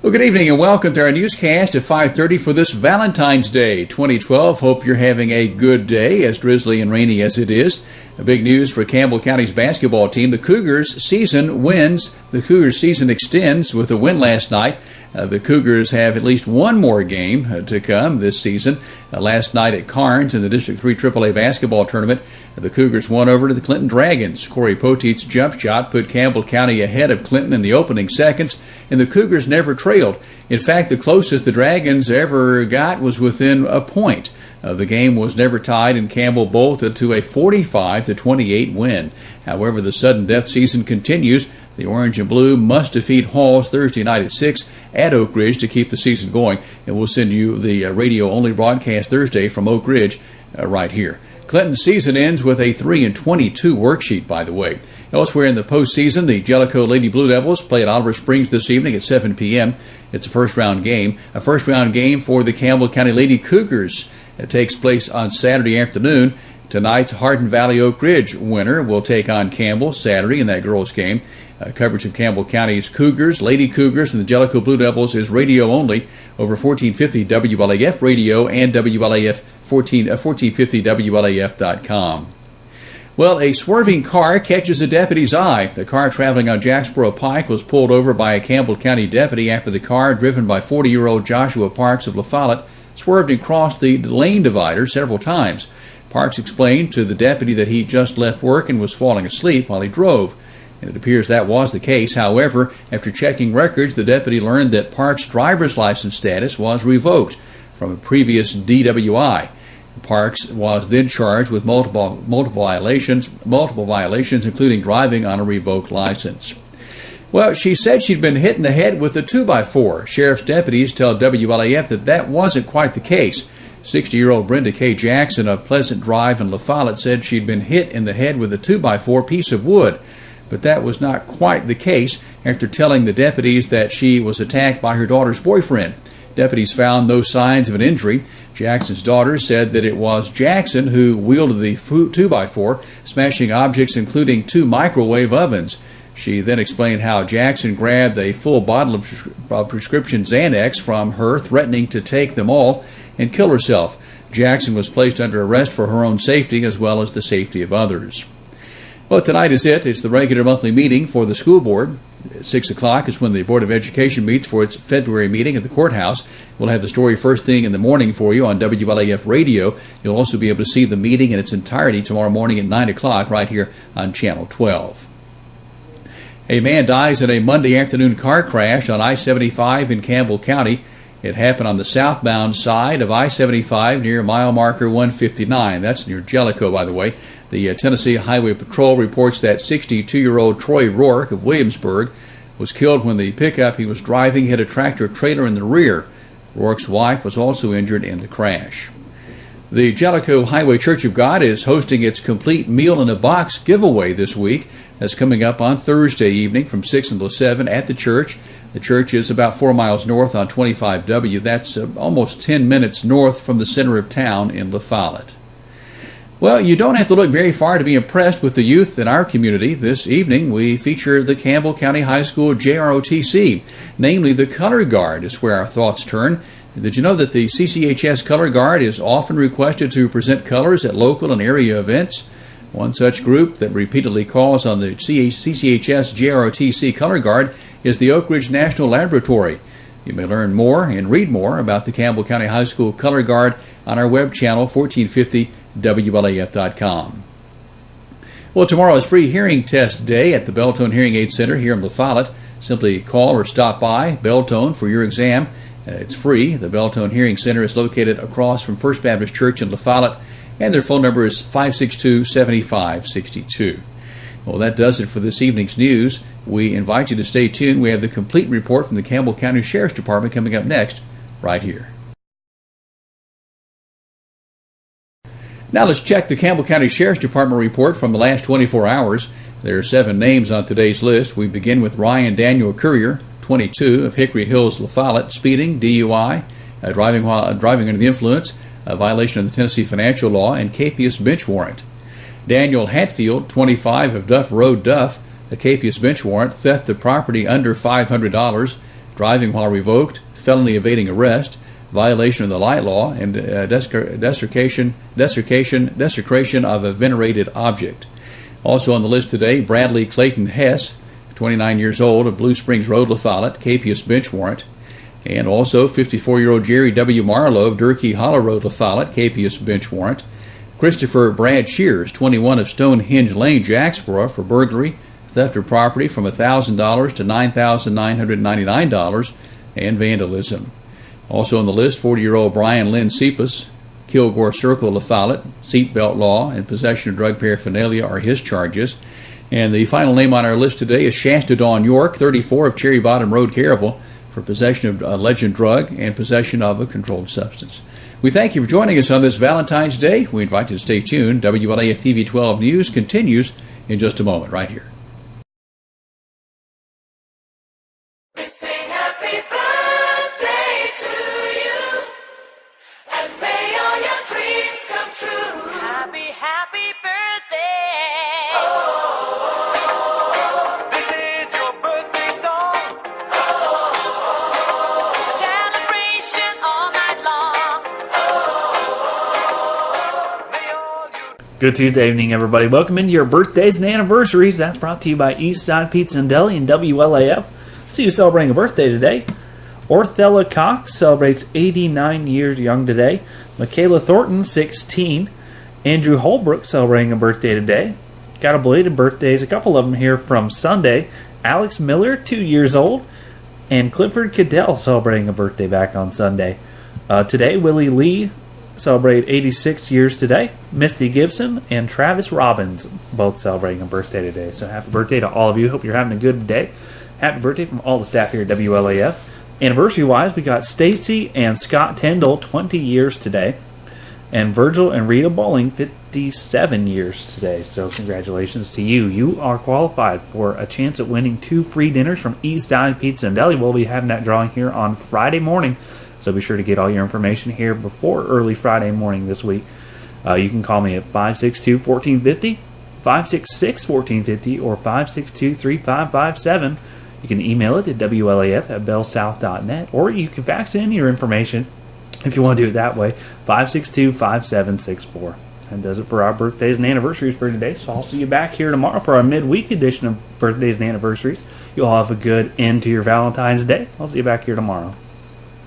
Well, good evening and welcome to our newscast at 5:30 for this Valentine's Day 2012. Hope you're having a good day, as drizzly and rainy as it is. Big news for Campbell County's basketball team. The Cougars season wins. The Cougars season extends with a win last night. The Cougars have at least one more game to come this season. Last night at Carnes in the District 3 AAA basketball tournament, the Cougars won over to the Clinton Dragons. Corey Poteet's jump shot put Campbell County ahead of Clinton in the opening seconds, and the Cougars never trailed. In fact, the closest the Dragons ever got was within a point. The game was never tied, and Campbell bolted to a 45-28 win. However, the sudden death season continues. The Orange and Blue must defeat Halls Thursday night at 6 at Oak Ridge to keep the season going, and we'll send you the radio-only broadcast Thursday from Oak Ridge right here. Clinton's season ends with a 3-22 worksheet, by the way. Elsewhere in the postseason, the Jellicoe Lady Blue Devils play at Oliver Springs this evening at 7 p.m. It's a first-round game. A first-round game for the Campbell County Lady Cougars. It takes place on Saturday afternoon. Tonight's Hardin Valley Oak Ridge winner will take on Campbell Saturday in that girls' game. Coverage of Campbell County's Cougars, Lady Cougars, and the Jellicoe Blue Devils is radio only over 1450 WLAF radio and WLAF 1450WLAF.com. Well, a swerving car catches a deputy's eye. The car traveling on Jacksboro Pike was pulled over by a Campbell County deputy after the car, driven by 40-year-old Joshua Parks of La Follette, swerved and crossed the lane divider several times. Parks explained to the deputy that he just left work and was falling asleep while he drove. And it appears that was the case. However, after checking records, the deputy learned that Parks' driver's license status was revoked from a previous DWI. Parks was then charged with multiple violations, including driving on a revoked license. Well, she said she'd been hit in the head with a 2x4. Sheriff's deputies tell WLAF that wasn't quite the case. 60-year-old Brenda K. Jackson of Pleasant Drive in La Follette said she'd been hit in the head with a 2x4 piece of wood. But that was not quite the case after telling the deputies that she was attacked by her daughter's boyfriend. Deputies found no signs of an injury. Jackson's daughter said that it was Jackson who wielded the 2x4, smashing objects including 2 microwave ovens. She then explained how Jackson grabbed a full bottle of prescription Xanax from her, threatening to take them all and kill herself. Jackson was placed under arrest for her own safety as well as the safety of others. Well, tonight is it. It's the regular monthly meeting for the school board. At 6 o'clock is when the Board of Education meets for its February meeting at the courthouse. We'll have the story first thing in the morning for you on WLAF radio. You'll also be able to see the meeting in its entirety tomorrow morning at 9 o'clock right here on Channel 12. A man dies in a Monday afternoon car crash on I-75 in Campbell County. It happened on the southbound side of I-75 near mile marker 159. That's near Jellicoe, by the way. The Tennessee Highway Patrol reports that 62-year-old Troy Rourke of Williamsburg was killed when the pickup he was driving hit a tractor-trailer in the rear. Rourke's wife was also injured in the crash. The Jellicoe Highway Church of God is hosting its Complete Meal in a Box giveaway this week. That's coming up on Thursday evening from 6 until 7 at the church. The church is about 4 miles north on 25W. That's almost 10 minutes north from the center of town in La Follette. Well, you don't have to look very far to be impressed with the youth in our community. This evening, we feature the Campbell County High School JROTC. Namely, the Color Guard is where our thoughts turn. Did you know that the CCHS Color Guard is often requested to present colors at local and area events? One such group that repeatedly calls on the CCHS JROTC Color Guard is the Oak Ridge National Laboratory. You may learn more and read more about the Campbell County High School Color Guard on our web channel, 1450WLAF.com. Well, tomorrow is free hearing test day at the Beltone Hearing Aid Center here in La Follette. Simply call or stop by Beltone for your exam. It's free. The Beltone Hearing Center is located across from First Baptist Church in La Follette, and their phone number is 562-7562. Well, that does it for this evening's news. We invite you to stay tuned. We have the complete report from the Campbell County Sheriff's Department coming up next, right here. Now let's check the Campbell County Sheriff's Department report from the last 24 hours. There are 7 names on today's list. We begin with Ryan Daniel Courier, 22, of Hickory Hills, La Follette, speeding, DUI, driving under the influence, a violation of the Tennessee financial law, and capious bench warrant. Daniel Hatfield, 25, of Duff Road, Duff, a capious bench warrant, theft of property under $500, driving while revoked, felony evading arrest, violation of the light law, and desecration of a venerated object. Also on the list today, Bradley Clayton Hess, 29 years old, of Blue Springs Road, Lethallet, capious bench warrant. And also 54-year-old Jerry W. Marlowe of Durkee Hollow Road, Lethallet, capious bench warrant. Christopher Brad Shears, 21, of Stonehenge Lane, Jacksboro, for burglary, theft of property from $1,000 to $9,999, and vandalism. Also on the list, 40-year-old Brian Lynn Cepas, Kilgore Circle, Lethallet, seatbelt law, and possession of drug paraphernalia are his charges. And the final name on our list today is Shasta Dawn York, 34, of Cherry Bottom Road, Caryville, for possession of a legend drug and possession of a controlled substance. We thank you for joining us on this Valentine's Day. We invite you to stay tuned. WLAF TV 12 News continues in just a moment right here. We sing happy birthday to you, and may all your dreams come true. Happy, happy birthday. Oh, this is your birthday song. Oh, celebration all night long. Oh, may all you... Good Tuesday evening, everybody. Welcome into your birthdays and anniversaries. That's brought to you by Eastside Pizza and Deli and WLAF. See you celebrating a birthday today. Orthella Cox celebrates 89 years young today. Michaela Thornton, 16. Andrew Holbrook celebrating a birthday today. Got a belated birthdays, a couple of them here from Sunday. Alex Miller, 2 years old. And Clifford Cadell celebrating a birthday back on Sunday. Today, Willie Lee celebrate 86 years today. Misty Gibson and Travis Robbins both celebrating a birthday today. So happy birthday to all of you. Hope you're having a good day. Happy birthday from all the staff here at WLAF. Anniversary-wise, we got Stacy and Scott Tyndall, 20 years today. And Virgil and Rita Bowling, 57 years today. So congratulations to you. You are qualified for a chance at winning 2 free dinners from Eastside Pizza and Deli. We'll be having that drawing here on Friday morning. So be sure to get all your information here before early Friday morning this week. You can call me at 562-1450, 566-1450, or 562-3557. You can email it at WLAF@bellsouth.net, or you can fax in your information if you want to do it that way, 562-5764. That does it for our birthdays and anniversaries for today. So I'll see you back here tomorrow for our midweek edition of birthdays and anniversaries. You all have a good end to your Valentine's Day. I'll see you back here tomorrow.